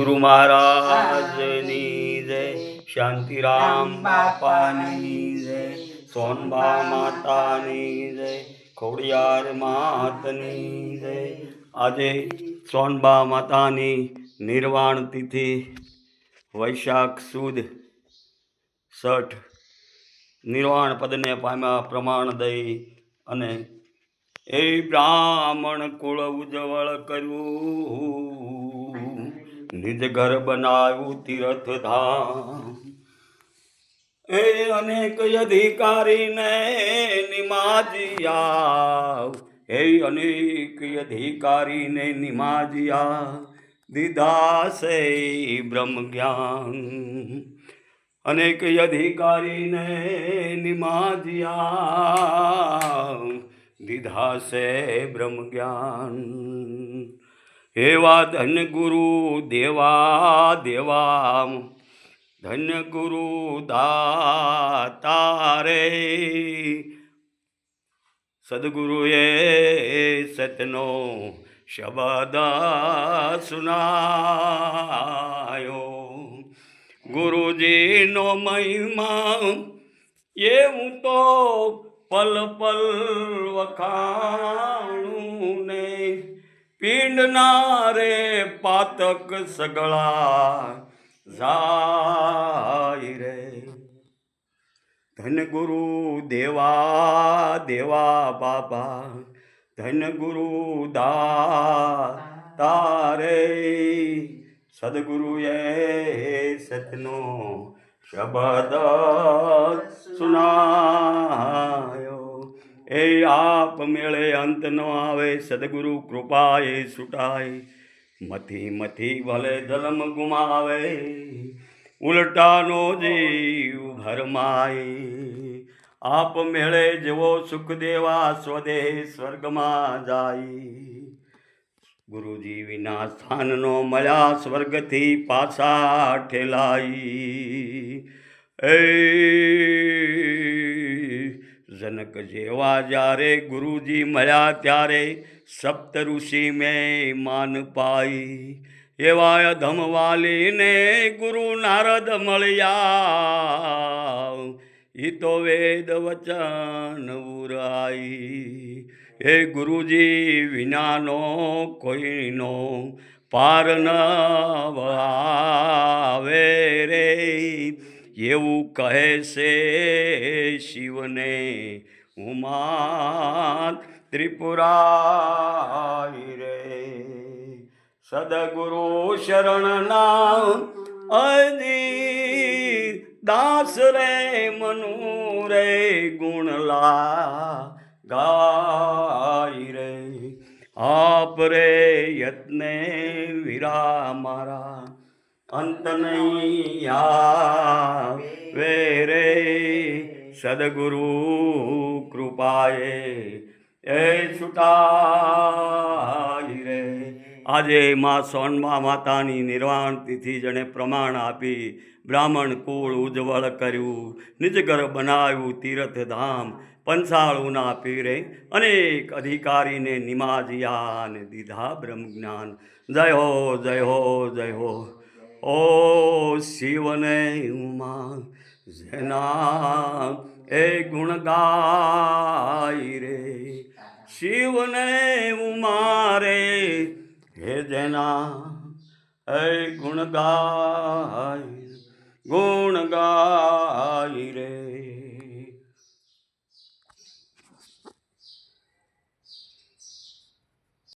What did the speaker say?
ગુરુ મહારાજની જય, શાંતિરામ બાપાની જય, સોનબા માતાની જય, ખોડિયાર માતની જય. આજે સોનબા માતાની નિર્વાણ તિથિ વૈશાખ સુદ 6 નિર્વાણ પદને પામ્યા પ્રમાણ દઈ અને એ બ્રાહ્મણ કુળ ઉજ્જવળ કર્યું, નિજ ઘર બનાવ્યું તીર્થ ધામ. એ અનેક અધિકારીને નિમાજ્યા, એ અનેક અધિકારીને નિમાજ્યા, દીધા છે બ્રહ્મ જ્ઞાન. અનેક અધિકારીને નિમાજ્યા, દીધા છે બ્રહ્મ જ્ઞાન. એવા ધન્ય ગુરુ દેવા દેવા, ધન્ય ગુરુ દાતારે. સદગુરુએ સતનો શબ્દ સુનાયો. ગુરુજીનો મહિમા એવું તો પલ પલ વખાણું ને, પિંડના રે પાતક સગળા જાય રે. ધન ગુરુ દેવા દેવા બાબા, ધન ગુરુ દાતારે. સદગુરુએ સતનો શબ્દ સુનાયો. એ આપ મેળે અંત ન આવે, સદગુરુ કૃપાએ છૂટાય. મથી મથી ભલે જન્મ ગુમાવે, ઉલટાનો જીવ ભરમાય. આપ મેળે જેવો સુખ દેવા, સ્વદેહ સ્વર્ગમાં જાય. ગુરુજી વિના સ્થાન નો મળ્યા, સ્વર્ગથી પાછા ઠેલાઈ. એ જનક જેવા જ્યારે ગુરુજી મળ્યા, ત્યારે સપ્ત ઋષિ મેં માન પાઈ. એવા અધમવાલીને ગુરુ નારદ મળ્યા, ઈ તો વેદ વચન ઉરાઈ. એ ગુરુજી વિનાનો કોઈનો પાર ન આવે રે, એવું કહે છે શિવને ઉમા ત્રિપુરારી રે. સદગુરુ શરણના અજી દાસ રે, મનુ રે ગુણલા ગાય રે. આપ રે યત્ને વીરા મારા, અંત નહીં આવે રે. સદગુરુ કૃપાએ એ છૂટાય રે. આજે માં સોનબા માતાની નિર્વાણ તિથિ જણે પ્રમાણ આપી, બ્રાહ્મણ કુળ ઉજ્જવળ કર્યું, નિજ ઘર બનાવ્યું તીર્થ ધામ. પંચાળુના પીરે અનેક અધિકારીને નિમાજ્યા ને દીધા બ્રહ્મ જ્ઞાન. જય હો જય હો જય હો. ઓ શિવને ઉમા જેના એ ગુણ ગાય રે. શિવને ઉમા રે હે જેના એ ગુણ ગાય રે.